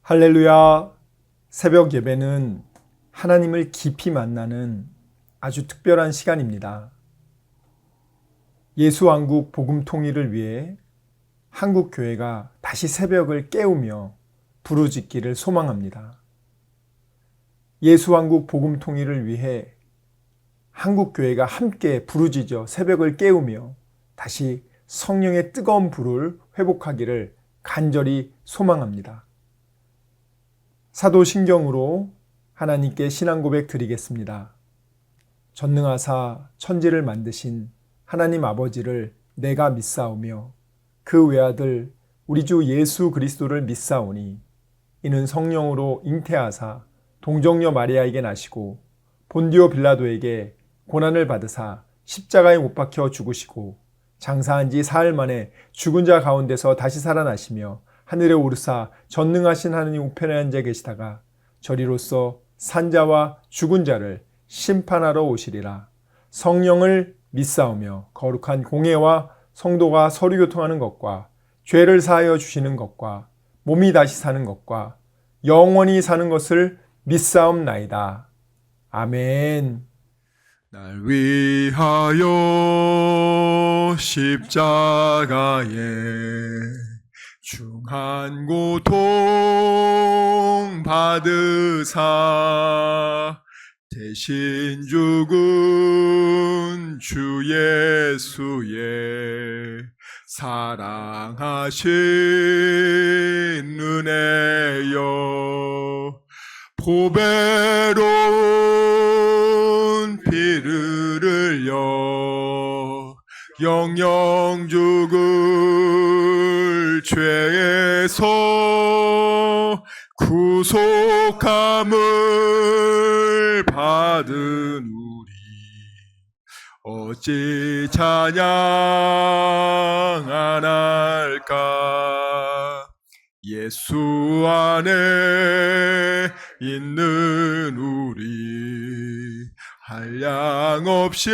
할렐루야! 새벽 예배는 하나님을 깊이 만나는 아주 특별한 시간입니다. 예수왕국 복음 통일을 위해 한국교회가 다시 새벽을 깨우며 부르짖기를 소망합니다. 예수왕국 복음 통일을 위해 한국교회가 함께 부르짖어 새벽을 깨우며 다시 성령의 뜨거운 불을 회복하기를 간절히 소망합니다. 사도신경으로 하나님께 신앙 고백 드리겠습니다. 전능하사 천지를 만드신 하나님 아버지를 내가 믿사오며 그 외아들 우리 주 예수 그리스도를 믿사오니 이는 성령으로 잉태하사 동정녀 마리아에게 나시고 본디오 빌라도에게 고난을 받으사 십자가에 못 박혀 죽으시고 장사한 지 사흘 만에 죽은 자 가운데서 다시 살아나시며 하늘에 오르사 전능하신 하느님 우편에 앉아 계시다가 저리로서 산자와 죽은 자를 심판하러 오시리라. 성령을 믿사오며 거룩한 공회와 성도가 서로 교통하는 것과 죄를 사하여 주시는 것과 몸이 다시 사는 것과 영원히 사는 것을 믿사옵나이다. 아멘. 날 위하여 십자가에 중한 고통 받으사 대신 죽은 주 예수의 사랑하신 은혜여 보배로운 피를 흘려 영영 죽을 죄에서 구속함을 받은 우리 어찌 찬양 안 할까. 예수 안에 있는 우리 한량없이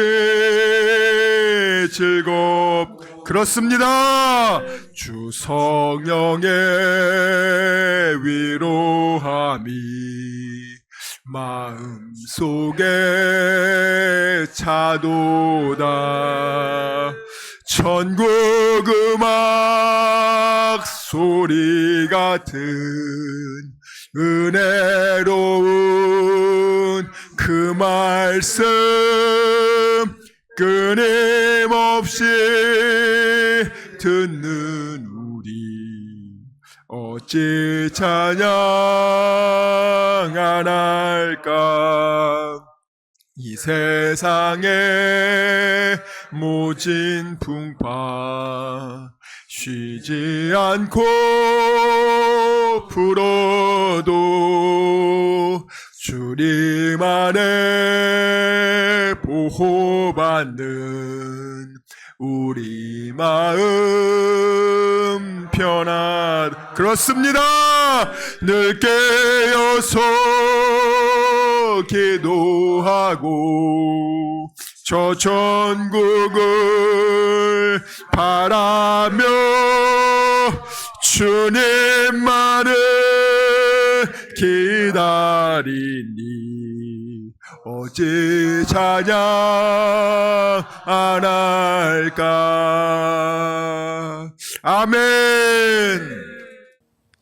그렇습니다. 주 성령의 위로함이 마음속에 차도다. 천국 음악 소리 같은 은혜로운 그 말씀 끊임없이 듣는 우리 어찌 찬양 안 할까. 이 세상에 모진 풍파 쉬지 않고 불어도 주님 안에 보호받는 우리 마음 편하다. 그렇습니다. 늘 깨어서 기도하고 저 천국을 바라며 주님만을 기다리니 어찌 찬양 안 할까. 아멘.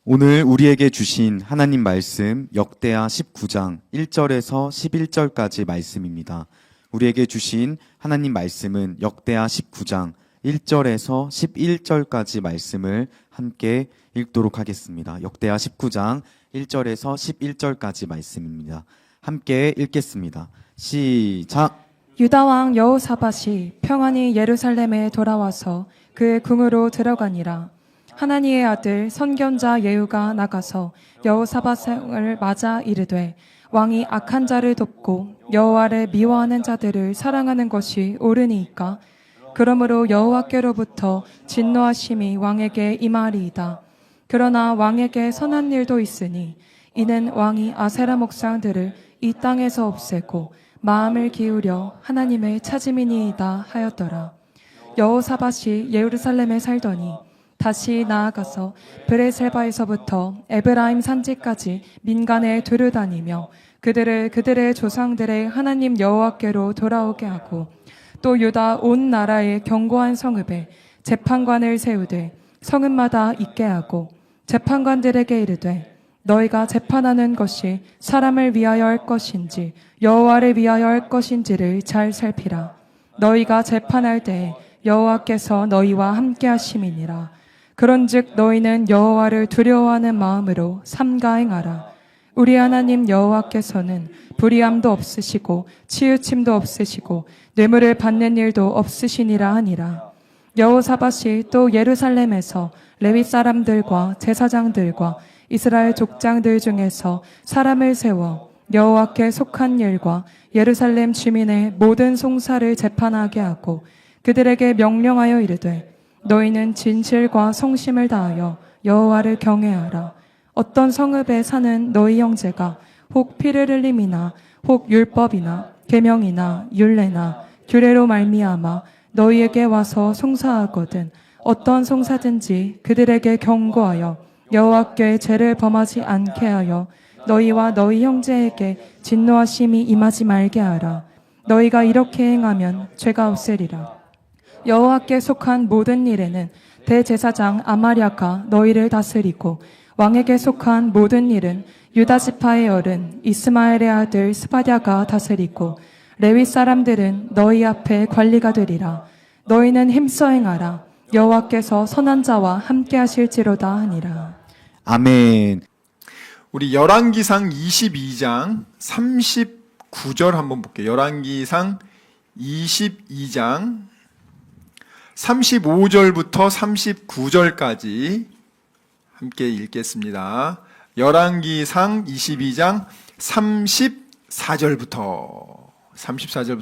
오늘 우리에게 주신 하나님 말씀 역대하 19장 1절에서 11절까지 말씀입니다. 우리에게 주신 하나님 말씀은 역대하 19장 1절에서 11절까지 말씀을 함께 읽도록 하겠습니다. 역대하 19장 1절에서 11절까지 말씀입니다. 함께 읽겠습니다. 시작! 유다왕 여호사밧이 평안히 예루살렘에 돌아와서 그 궁으로 들어가니라. 하나니의 아들 선견자 예후가 나가서 여호사밧을 맞아 이르되 왕이 악한 자를 돕고 여호와를 미워하는 자들을 사랑하는 것이 옳으니이까. 그러므로 여호와께로부터 진노하심이 왕에게 임하리이다. 그러나 왕에게 선한 일도 있으니 이는 왕이 아세라 목상들을 이 땅에서 없애고 마음을 기울여 하나님을 찾음이니이다 하였더라. 여호사밧이 예루살렘에 살더니 다시 나아가서 브레셀바에서부터 에브라임 산지까지 민간에 두루다니며 그들을 그들의 조상들의 하나님 여호와께로 돌아오게 하고 또 유다 온 나라의 견고한 성읍에 재판관을 세우되 성읍마다 있게 하고 재판관들에게 이르되 너희가 재판하는 것이 사람을 위하여 할 것인지 여호와를 위하여 할 것인지를 잘 살피라. 너희가 재판할 때에 여호와께서 너희와 함께 하심이니라. 그런즉 너희는 여호와를 두려워하는 마음으로 삼가 행하라. 우리 하나님 여호와께서는 불의함도 없으시고 치우침도 없으시고 뇌물을 받는 일도 없으시니라 하니라. 여호사밧이 또 예루살렘에서 레위 사람들과 제사장들과 이스라엘 족장들 중에서 사람을 세워 여호와께 속한 일과 예루살렘 주민의 모든 송사를 재판하게 하고 그들에게 명령하여 이르되 너희는 진실과 성심을 다하여 여호와를 경외하라. 어떤 성읍에 사는 너희 형제가 혹 피를 흘림이나 혹 율법이나 계명이나 율례나 규례로 말미암아 너희에게 와서 송사하거든 어떤 송사든지 그들에게 경고하여 여호와께 죄를 범하지 않게 하여 너희와 너희 형제에게 진노하심이 임하지 말게 하라. 너희가 이렇게 행하면 죄가 없으리라. 여호와께 속한 모든 일에는 대제사장 아마랴가 너희를 다스리고 왕에게 속한 모든 일은 유다 지파의 어른 이스마엘의 아들 스바랴가 다스리고 레위 사람들은 너희 앞에 관리가 되리라. 너희는 힘써 행하라. 여호와께서 선한 자와 함께 하실지로다 하니라. 아멘. 우리 열왕기상 22장 39절 한번 볼게요. 열왕기상 22장 35절부터 39절까지 함께 읽겠습니다. 열왕기상 22장 34절부터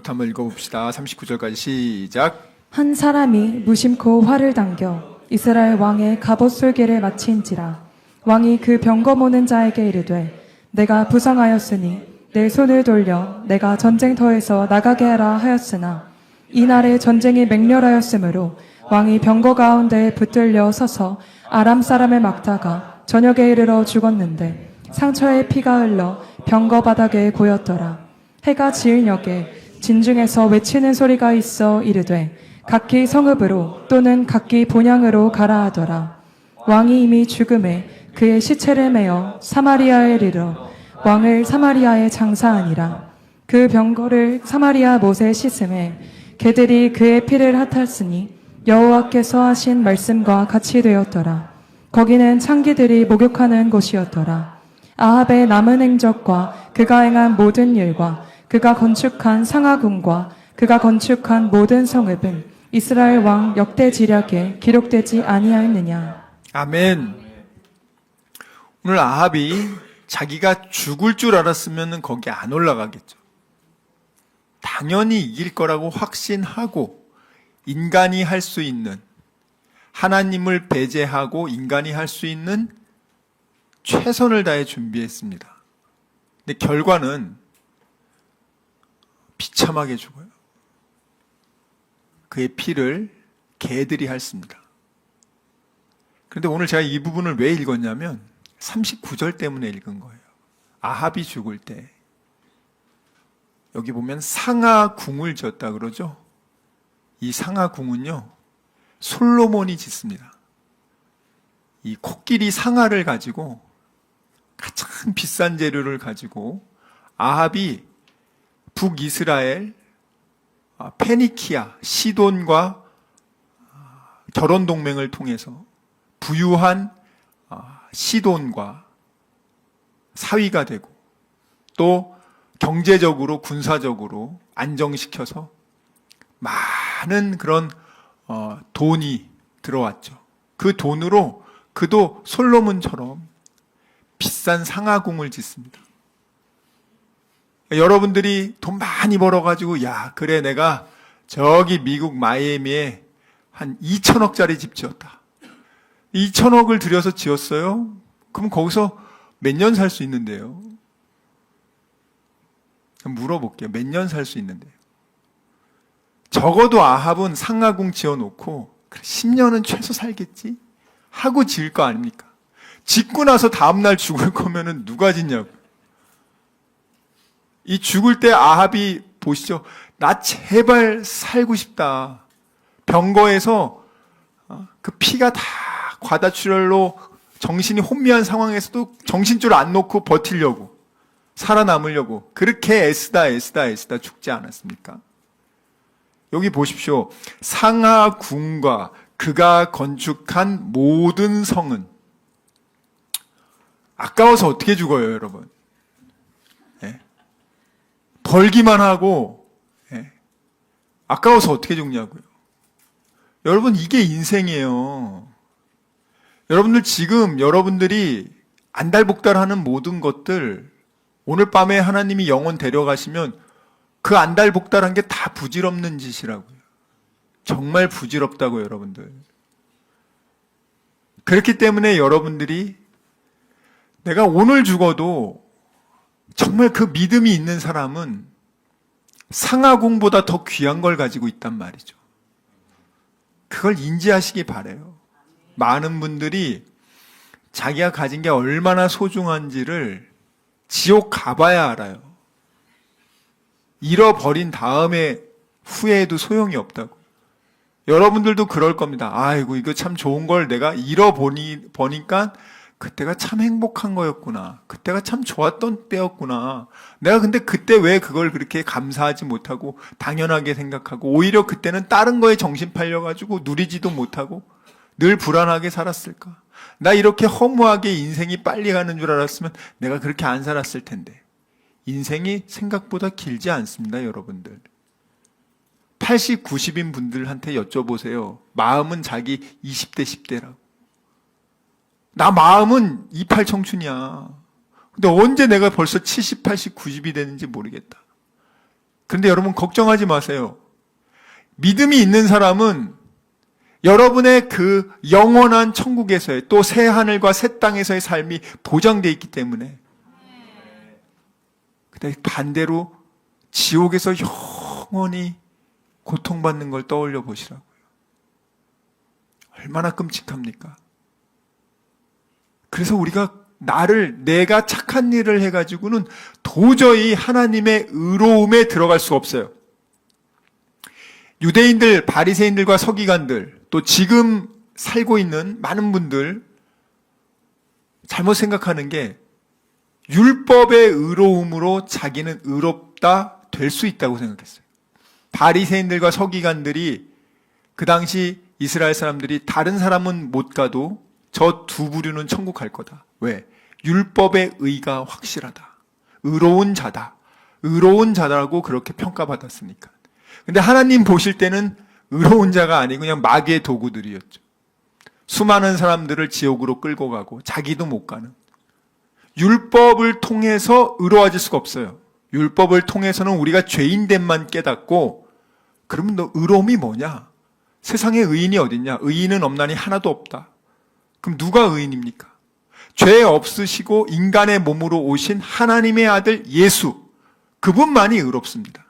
한번 읽어봅시다. 39절까지 시작. 한 사람이 무심코 활을 당겨 이스라엘 왕의 갑옷 솔기를 마친지라. 왕이 그 병거 모는 자에게 이르되 내가 부상하였으니 내 손을 돌려 내가 전쟁터에서 나가게 하라 하였으나 이날에 전쟁이 맹렬하였으므로 왕이 병거 가운데 붙들려 서서 아람 사람을 막다가 저녁에 이르러 죽었는데 상처에 피가 흘러 병거 바닥에 고였더라. 해가 지을 역에 진중에서 외치는 소리가 있어 이르되 각기 성읍으로 또는 각기 본향으로 가라 하더라. 왕이 이미 죽음에 그의 시체를 메어 사마리아에 이르러 왕을 사마리아에 장사하니라. 그 병거를 사마리아 못에 씻음에 개들이 그의 피를 핫았으니 여호와께서 하신 말씀과 같이 되었더라. 거기는 창기들이 목욕하는 곳이었더라. 아합의 남은 행적과 그가 행한 모든 일과 그가 건축한 상하궁과 그가 건축한 모든 성읍은 이스라엘 왕 역대지략에 기록되지 아니하였느냐. 아멘. 오늘 아합이 자기가 죽을 줄 알았으면 거기 안 올라가겠죠. 당연히 이길 거라고 확신하고 인간이 할 수 있는, 하나님을 배제하고 인간이 할 수 있는 최선을 다해 준비했습니다. 근데 결과는 비참하게 죽어요. 그의 피를 개들이 핥습니다. 그런데 오늘 제가 이 부분을 왜 읽었냐면 39절 때문에 읽은 거예요. 아합이 죽을 때 여기 보면 상하궁을 지었다 그러죠. 이 상하궁은요 솔로몬이 짓습니다. 이 코끼리 상아를 가지고 가장 비싼 재료를 가지고 아합이 북이스라엘 페니키아 시돈과 결혼 동맹을 통해서 부유한 시돈과 사위가 되고 또 경제적으로 군사적으로 안정시켜서 많은 그런 돈이 들어왔죠. 그 돈으로 그도 솔로몬처럼 비싼 상하궁을 짓습니다. 여러분들이 돈 많이 벌어가지고 야 그래 내가 저기 미국 마이애미에 한 2천억짜리 집 지었다. 2천억을 들여서 지었어요? 그럼 거기서 몇 년 살 수 있는데요? 물어볼게요. 몇 년 살 수 있는데요? 적어도 아합은 상하궁 지어놓고 10년은 최소 살겠지? 하고 지을 거 아닙니까? 짓고 나서 다음날 죽을 거면은 누가 짓냐고. 이 죽을 때 아합이 보시죠. 나 제발 살고 싶다. 병거에서 그 피가 다 과다출혈로 정신이 혼미한 상황에서도 정신줄 안 놓고 버티려고, 살아남으려고 그렇게 애쓰다 죽지 않았습니까? 여기 보십시오. 상하궁과 그가 건축한 모든 성은, 아까워서 어떻게 죽어요, 여러분? 예? 벌기만 하고, 예? 아까워서 어떻게 죽냐고요? 여러분, 이게 인생이에요. 여러분들 지금 여러분들이 안달복달하는 모든 것들, 오늘 밤에 하나님이 영혼 데려가시면 그 안달복달한 게 다 부질없는 짓이라고요. 정말 부질없다고요, 여러분들. 그렇기 때문에 여러분들이 내가 오늘 죽어도 정말 그 믿음이 있는 사람은 상하궁보다 더 귀한 걸 가지고 있단 말이죠. 그걸 인지하시기 바라요. 많은 분들이 자기가 가진 게 얼마나 소중한지를 지옥 가봐야 알아요. 잃어버린 다음에 후회해도 소용이 없다고. 여러분들도 그럴 겁니다. 아이고, 이거 참 좋은 걸 내가 잃어보니까 그때가 참 행복한 거였구나. 그때가 참 좋았던 때였구나. 내가 근데 그때 왜 그걸 그렇게 감사하지 못하고 당연하게 생각하고 오히려 그때는 다른 거에 정신 팔려가지고 누리지도 못하고 늘 불안하게 살았을까? 나 이렇게 허무하게 인생이 빨리 가는 줄 알았으면 내가 그렇게 안 살았을 텐데. 인생이 생각보다 길지 않습니다, 여러분들. 80, 90인 분들한테 여쭤보세요. 마음은 자기 20대, 10대라고. 나 마음은 28 청춘이야. 근데 언제 내가 벌써 70, 80, 90이 되는지 모르겠다. 그런데 여러분 걱정하지 마세요. 믿음이 있는 사람은 여러분의 그 영원한 천국에서의 또 새 하늘과 새 땅에서의 삶이 보장되어 있기 때문에. 근데 반대로 지옥에서 영원히 고통받는 걸 떠올려 보시라고요. 얼마나 끔찍합니까? 그래서 우리가 내가 착한 일을 해가지고는 도저히 하나님의 의로움에 들어갈 수가 없어요. 유대인들, 바리새인들과 서기관들, 또 지금 살고 있는 많은 분들 잘못 생각하는 게 율법의 의로움으로 자기는 의롭다 될 수 있다고 생각했어요. 바리새인들과 서기관들이 그 당시 이스라엘 사람들이 다른 사람은 못 가도 저 두 부류는 천국 갈 거다. 왜? 율법의 의가 확실하다. 의로운 자다. 의로운 자라고 그렇게 평가받았으니까. 근데 하나님 보실 때는 의로운 자가 아니고 그냥 마귀의 도구들이었죠. 수많은 사람들을 지옥으로 끌고 가고 자기도 못 가는. 율법을 통해서 의로워질 수가 없어요. 율법을 통해서는 우리가 죄인됨만 깨닫고, 그러면 너 의로움이 뭐냐? 세상에 의인이 어딨냐? 의인은 없나니 하나도 없다. 그럼 누가 의인입니까? 죄 없으시고 인간의 몸으로 오신 하나님의 아들 예수, 그분만이 의롭습니다.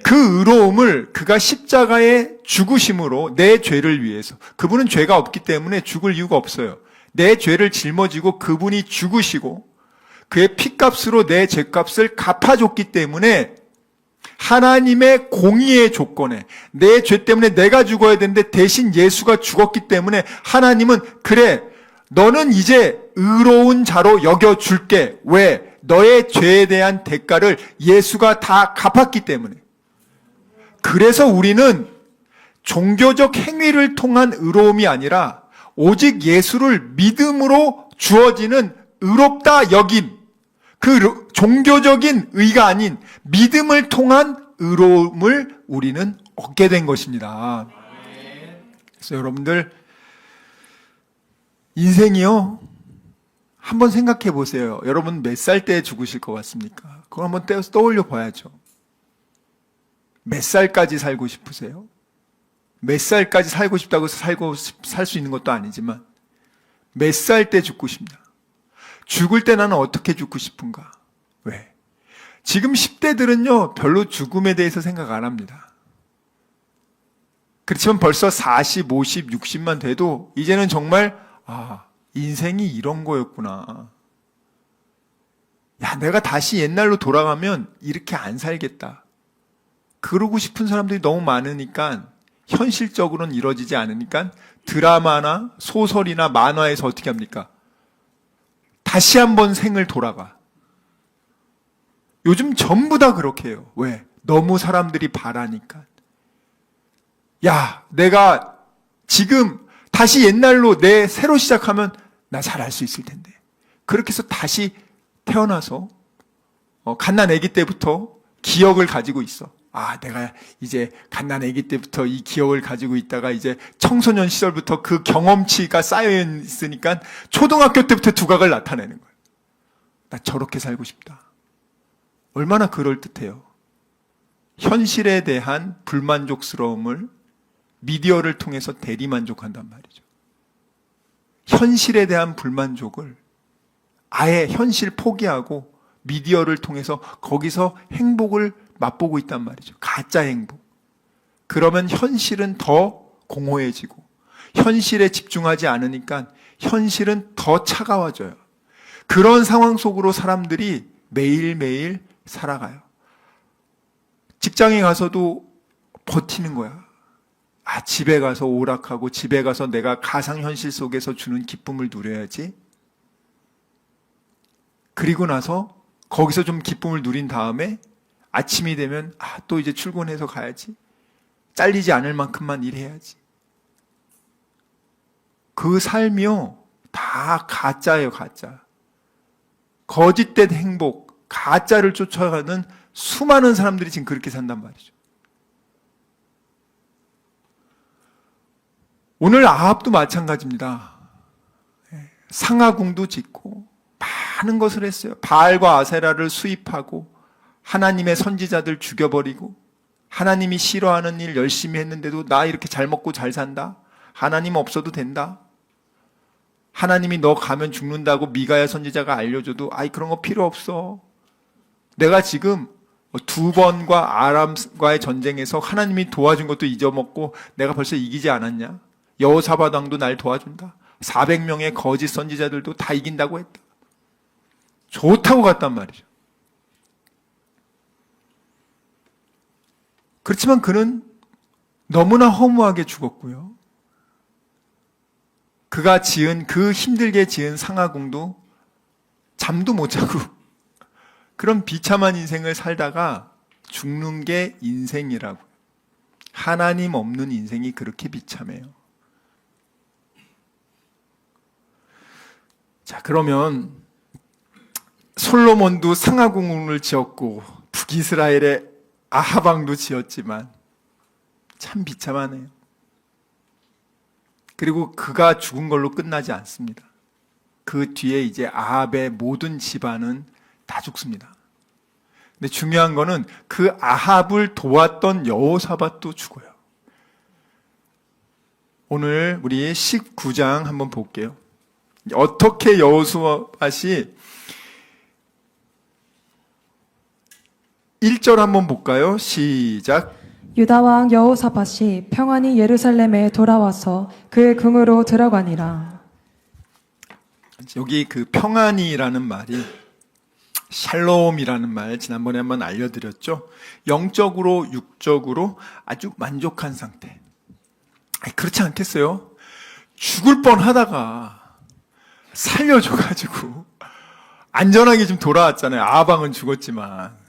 그 의로움을 그가 십자가에 죽으심으로 내 죄를 위해서, 그분은 죄가 없기 때문에 죽을 이유가 없어요. 내 죄를 짊어지고 그분이 죽으시고 그의 피값으로 내 죄값을 갚아줬기 때문에 하나님의 공의의 조건에 내 죄 때문에 내가 죽어야 되는데 대신 예수가 죽었기 때문에 하나님은 그래, 너는 이제 의로운 자로 여겨줄게. 왜? 너의 죄에 대한 대가를 예수가 다 갚았기 때문에. 그래서 우리는 종교적 행위를 통한 의로움이 아니라 오직 예수를 믿음으로 주어지는 의롭다 여김, 그 종교적인 의가 아닌 믿음을 통한 의로움을 우리는 얻게 된 것입니다. 그래서 여러분들 인생이요, 한번 생각해 보세요. 여러분 몇 살 때 죽으실 것 같습니까? 그걸 한번 떠올려 봐야죠. 몇 살까지 살고 싶으세요? 몇 살까지 살고 싶다고 살 수 있는 것도 아니지만 몇 살 때 죽고 싶나? 죽을 때 나는 어떻게 죽고 싶은가? 왜? 지금 10대들은요 별로 죽음에 대해서 생각 안 합니다. 그렇지만 벌써 40, 50, 60만 돼도 이제는 정말 인생이 이런 거였구나. 야, 내가 다시 옛날로 돌아가면 이렇게 안 살겠다. 그러고 싶은 사람들이 너무 많으니까 현실적으로는 이루어지지 않으니까 드라마나 소설이나 만화에서 어떻게 합니까? 다시 한번 생을 돌아가. 요즘 전부 다 그렇게 해요. 왜? 너무 사람들이 바라니까. 야, 내가 지금 다시 옛날로 내 새로 시작하면 나 잘할 수 있을 텐데. 그렇게 해서 다시 태어나서 갓난 아기 때부터 기억을 가지고 있어. 내가 이제 갓난 아기 때부터 이 기억을 가지고 있다가 이제 청소년 시절부터 그 경험치가 쌓여 있으니까 초등학교 때부터 두각을 나타내는 거예요. 나 저렇게 살고 싶다. 얼마나 그럴듯해요. 현실에 대한 불만족스러움을 미디어를 통해서 대리만족한단 말이죠. 현실에 대한 불만족을 아예 현실 포기하고 미디어를 통해서 거기서 행복을 맛보고 있단 말이죠. 가짜 행복. 그러면 현실은 더 공허해지고 현실에 집중하지 않으니까 현실은 더 차가워져요. 그런 상황 속으로 사람들이 매일매일 살아가요. 직장에 가서도 버티는 거야. 집에 가서 오락하고 집에 가서 내가 가상현실 속에서 주는 기쁨을 누려야지. 그리고 나서 거기서 좀 기쁨을 누린 다음에 아침이 되면 또 이제 출근해서 가야지. 잘리지 않을 만큼만 일해야지. 그 삶이요, 다 가짜예요, 가짜. 거짓된 행복, 가짜를 쫓아가는 수많은 사람들이 지금 그렇게 산단 말이죠. 오늘 아합도 마찬가지입니다. 상하궁도 짓고 많은 것을 했어요. 바알과 아세라를 수입하고 하나님의 선지자들 죽여버리고 하나님이 싫어하는 일 열심히 했는데도 나 이렇게 잘 먹고 잘 산다? 하나님 없어도 된다? 하나님이 너 가면 죽는다고 미가야 선지자가 알려줘도 그런 거 필요 없어. 내가 지금 2번과 아람과의 전쟁에서 하나님이 도와준 것도 잊어먹고 내가 벌써 이기지 않았냐? 여호사밧 왕도 날 도와준다. 400명의 거짓 선지자들도 다 이긴다고 했다. 좋다고 갔단 말이죠. 그렇지만 그는 너무나 허무하게 죽었고요. 그가 지은 그 힘들게 지은 상하궁도 잠도 못 자고 그런 비참한 인생을 살다가 죽는 게 인생이라고. 하나님 없는 인생이 그렇게 비참해요. 자, 그러면 솔로몬도 상하궁을 지었고 북이스라엘의 아하방도 지었지만 참 비참하네요. 그리고 그가 죽은 걸로 끝나지 않습니다. 그 뒤에 이제 아합의 모든 집안은 다 죽습니다. 근데 중요한 거는 그 아합을 도왔던 여호사밧도 죽어요. 오늘 우리 19장 한번 볼게요. 어떻게 여호사밧이 1절 한번 볼까요? 시작. 유다 왕 여호사밧이 평안히 예루살렘에 돌아와서 그의 궁으로 들어가니라. 여기 그 평안이라는 말이 샬롬이라는 말 지난번에 한번 알려드렸죠. 영적으로 육적으로 아주 만족한 상태. 그렇지 않겠어요? 죽을 뻔하다가 살려줘가지고 안전하게 좀 돌아왔잖아요. 아방은 죽었지만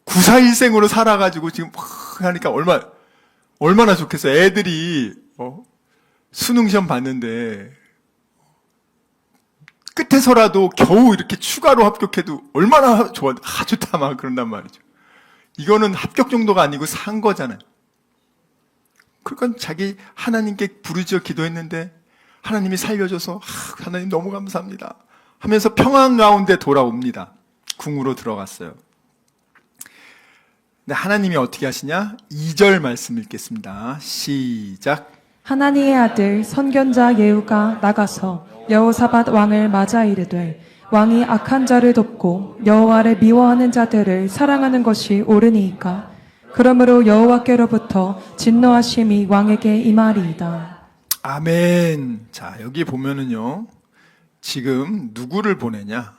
941생으로 살아가지고 지금 하니까 얼마나 좋겠어요. 애들이 수능시험 봤는데 끝에서라도 겨우 이렇게 추가로 합격해도 얼마나 좋아, 좋다 막 그런단 말이죠. 이거는 합격 정도가 아니고 산 거잖아요. 그러니까 자기 하나님께 부르짖어 기도했는데 하나님이 살려줘서 하나님 너무 감사합니다 하면서 평안 가운데 돌아옵니다. 궁으로 들어갔어요. 근데 하나님이 어떻게 하시냐? 2절 말씀 읽겠습니다. 시작. 하나니의 아들 선견자 예후가 나가서 여호사밧 왕을 맞아 이르되 왕이 악한 자를 돕고 여호와를 미워하는 자들을 사랑하는 것이 옳으니이까 그러므로 여호와께로부터 진노하심이 왕에게 임하리이다. 아멘. 자, 여기 보면은요, 지금 누구를 보내냐?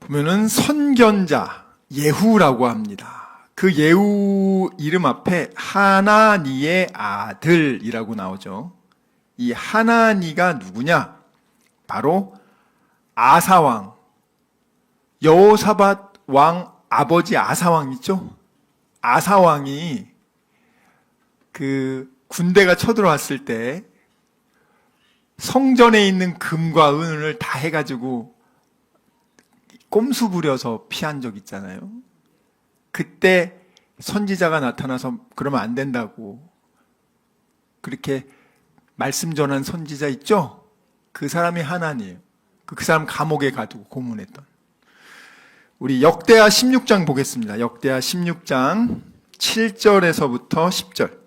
보면은 선견자 예후라고 합니다. 그 예후 이름 앞에 하나니의 아들이라고 나오죠. 이 하나니가 누구냐? 바로 아사왕, 여호사밧 왕 아버지 아사왕 있죠? 아사왕이 그 군대가 쳐들어왔을 때 성전에 있는 금과 은을 다 해가지고 꼼수 부려서 피한 적 있잖아요. 그때 선지자가 나타나서 그러면 안 된다고 그렇게 말씀 전한 선지자 있죠? 그 사람이 하나니에요. 그 사람 감옥에 가두고 고문했던. 우리 역대하 16장 보겠습니다. 역대하 16장 7절에서부터 10절.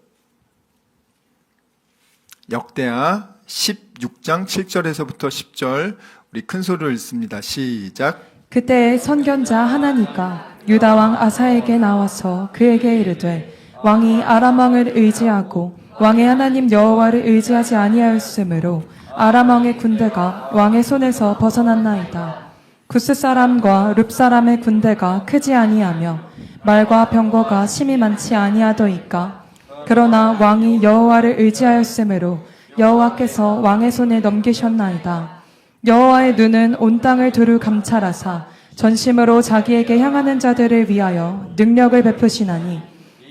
역대하 16장 7절에서부터 10절. 우리 큰 소리로 읽습니다. 시작. 그때 선견자 하나니가 유다 왕 아사에게 나와서 그에게 이르되 왕이 아람 왕을 의지하고 왕의 하나님 여호와를 의지하지 아니하였으므로 아람 왕의 군대가 왕의 손에서 벗어났나이다. 구스 사람과 룹 사람의 군대가 크지 아니하며 말과 병거가 심히 많지 아니하더이까. 그러나 왕이 여호와를 의지하였으므로 여호와께서 왕의 손에 넘기셨나이다. 여호와의 눈은 온 땅을 두루 감찰하사 전심으로 자기에게 향하는 자들을 위하여 능력을 베푸시나니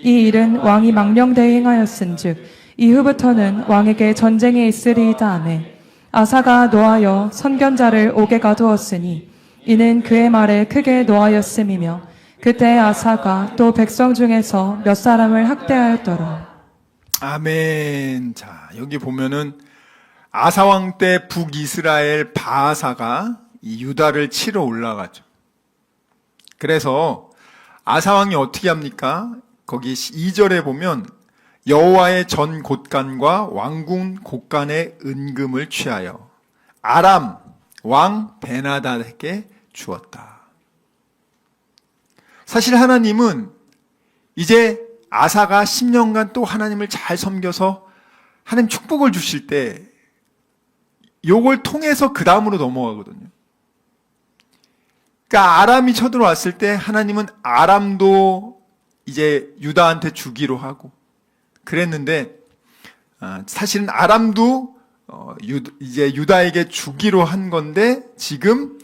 이 일은 왕이 망령되이 행하였은즉 이후부터는 왕에게 전쟁이 있으리이다 하매 아사가 노하여 선견자를 옥에 가두었으니 이는 그의 말에 크게 노하였음이며 그때 아사가 또 백성 중에서 몇 사람을 학대하였더라. 아멘. 자, 여기 보면은 아사왕 때 북이스라엘 바하사가 이 유다를 치러 올라가죠. 그래서 아사왕이 어떻게 합니까? 거기 2절에 보면 여호와의 전 곳간과 왕궁 곳간의 은금을 취하여 아람 왕 베나닷에게 주었다. 사실 하나님은 이제 아사가 10년간 또 하나님을 잘 섬겨서 하나님 축복을 주실 때 요걸 통해서 그 다음으로 넘어가거든요. 그러니까 아람이 쳐들어왔을 때 하나님은 아람도 이제 유다한테 주기로 하고 그랬는데 사실은 아람도 이제 유다에게 주기로 한 건데 지금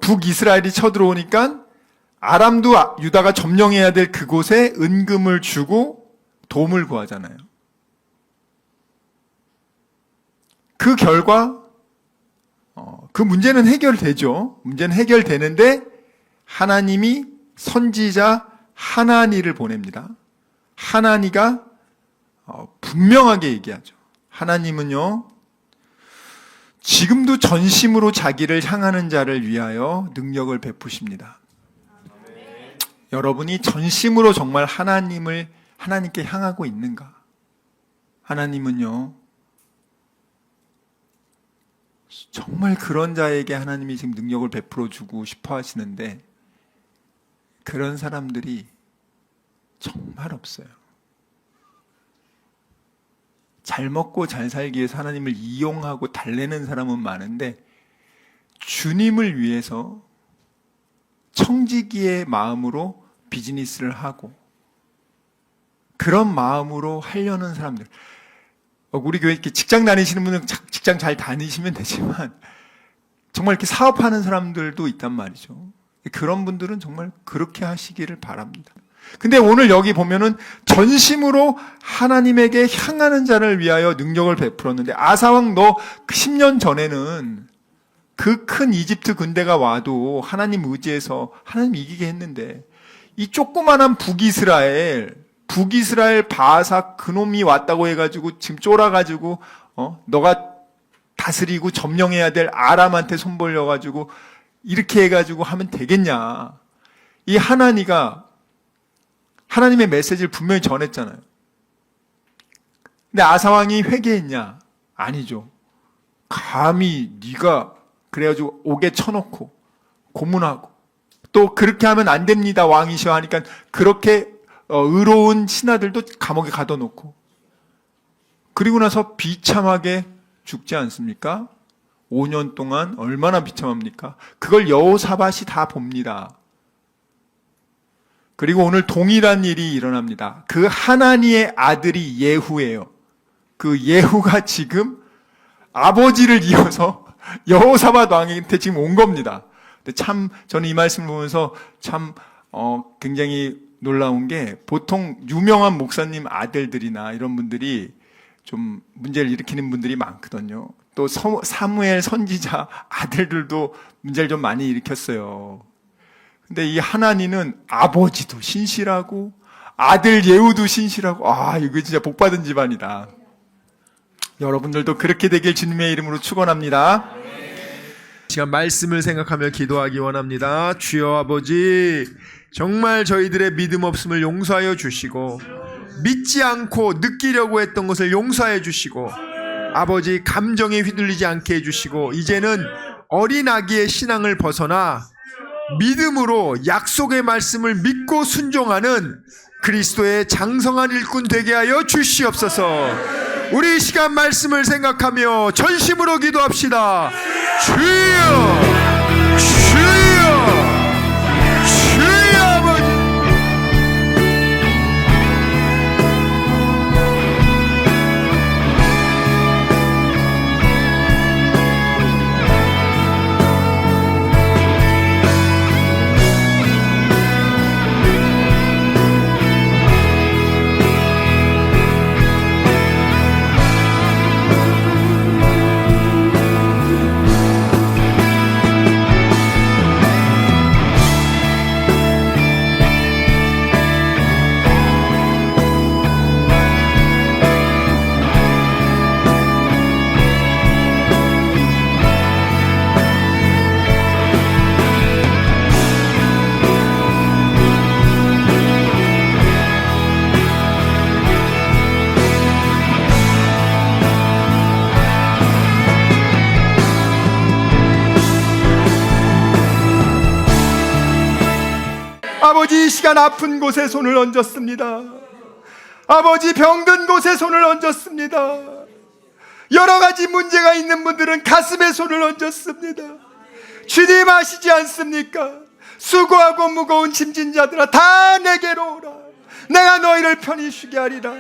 북이스라엘이 쳐들어오니까 아람도 유다가 점령해야 될 그곳에 은금을 주고 도움을 구하잖아요. 그 결과 그 문제는 해결되죠. 문제는 해결되는데 하나님이 선지자 하나니를 보냅니다. 하나니가 분명하게 얘기하죠. 하나님은요, 지금도 전심으로 자기를 향하는 자를 위하여 능력을 베푸십니다. 여러분이 전심으로 정말 하나님께 향하고 있는가? 하나님은요, 정말 그런 자에게 하나님이 지금 능력을 베풀어 주고 싶어 하시는데 그런 사람들이 정말 없어요. 잘 먹고 잘 살기 위해서 하나님을 이용하고 달래는 사람은 많은데 주님을 위해서 청지기의 마음으로 비즈니스를 하고 그런 마음으로 하려는 사람들. 우리 교회 이렇게 직장 다니시는 분은 직장 잘 다니시면 되지만 정말 이렇게 사업하는 사람들도 있단 말이죠. 그런 분들은 정말 그렇게 하시기를 바랍니다. 근데 오늘 여기 보면은 전심으로 하나님에게 향하는 자를 위하여 능력을 베풀었는데 아사왕 너 10년 전에는 그 큰 이집트 군대가 와도 하나님 의지해서 하나님 이기게 했는데 이 조그만한 북이스라엘 바하사 그놈이 왔다고 해가지고 지금 쫄아가지고 너가 다스리고 점령해야 될 아람한테 손 벌려가지고 이렇게 해가지고 하면 되겠냐. 이 하나니가 하나님의 메시지를 분명히 전했잖아요. 근데 아사왕이 회개했냐? 아니죠. 감히 네가 그래가지고 옥에 쳐놓고 고문하고 또 그렇게 하면 안 됩니다, 왕이셔 하니까 그렇게 의로운 신하들도 감옥에 가둬놓고, 그리고 나서 비참하게 죽지 않습니까? 5년 동안 얼마나 비참합니까? 그걸 여호사밧이 다 봅니다. 그리고 오늘 동일한 일이 일어납니다. 그 하나니의 아들이 예후예요. 그 예후가 지금 아버지를 이어서 여호사밧 왕한테 지금 온 겁니다. 근데 참 저는 이 말씀을 보면서 참 굉장히 놀라운 게, 보통 유명한 목사님 아들들이나 이런 분들이 좀 문제를 일으키는 분들이 많거든요. 또 사무엘 선지자 아들들도 문제를 좀 많이 일으켰어요. 근데 이 하나니는 아버지도 신실하고 아들 예후도 신실하고, 이거 진짜 복받은 집안이다. 여러분들도 그렇게 되길 주님의 이름으로 축원합니다. 시간 말씀을 생각하며 기도하기 원합니다. 주여 아버지, 정말 저희들의 믿음 없음을 용서하여 주시고, 믿지 않고 느끼려고 했던 것을 용서해 주시고, 아버지 감정에 휘둘리지 않게 해주시고, 이제는 어린 아기의 신앙을 벗어나 믿음으로 약속의 말씀을 믿고 순종하는 그리스도의 장성한 일꾼 되게 하여 주시옵소서. 우리 이 시간 말씀을 생각하며 전심으로 기도합시다. 주여, 주여, 주여 아버지. 아버지, 이 시간 아픈 곳에 손을 얹었습니다. 아버지, 병든 곳에 손을 얹었습니다. 여러 가지 문제가 있는 분들은 가슴에 손을 얹었습니다. 주님 아시지 않습니까? 수고하고 무거운 짐진 자들아 다 내게로 오라. 내가 너희를 편히 쉬게 하리라.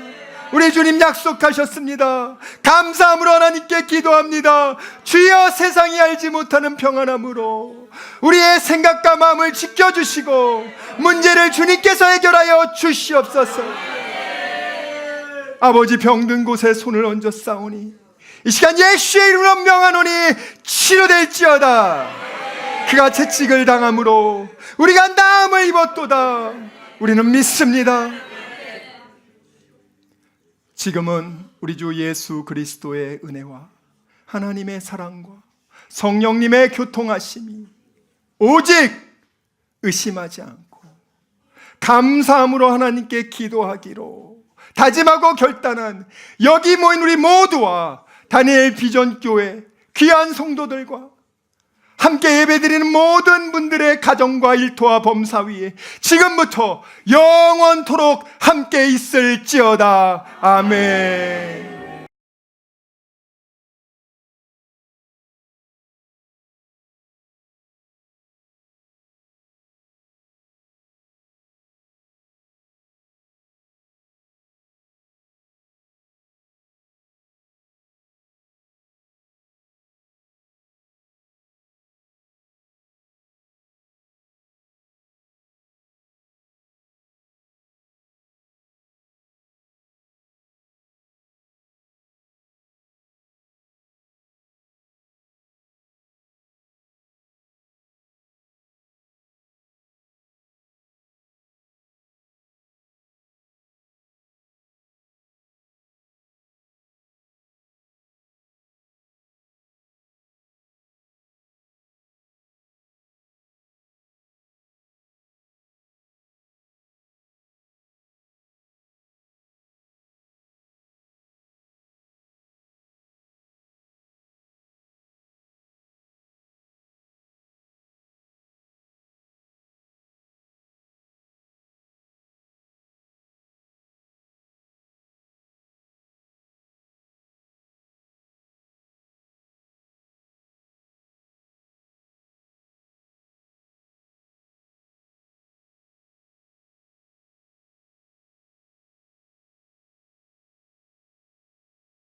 우리 주님 약속하셨습니다. 감사함으로 하나님께 기도합니다. 주여, 세상이 알지 못하는 평안함으로 우리의 생각과 마음을 지켜주시고 문제를 주님께서 해결하여 주시옵소서. 아버지, 병든 곳에 손을 얹어 싸우니 이 시간 예수의 이름으로 명하노니 치료될지어다. 그가 채찍을 당함으로 우리가 나음을 입었도다. 우리는 믿습니다. 지금은 우리 주 예수 그리스도의 은혜와 하나님의 사랑과 성령님의 교통하심이 오직 의심하지 않고 감사함으로 하나님께 기도하기로 다짐하고 결단한 여기 모인 우리 모두와 다니엘 비전교회 귀한 성도들과 함께 예배드리는 모든 분들의 가정과 일터와 범사 위에 지금부터 영원토록 함께 있을지어다. 아멘.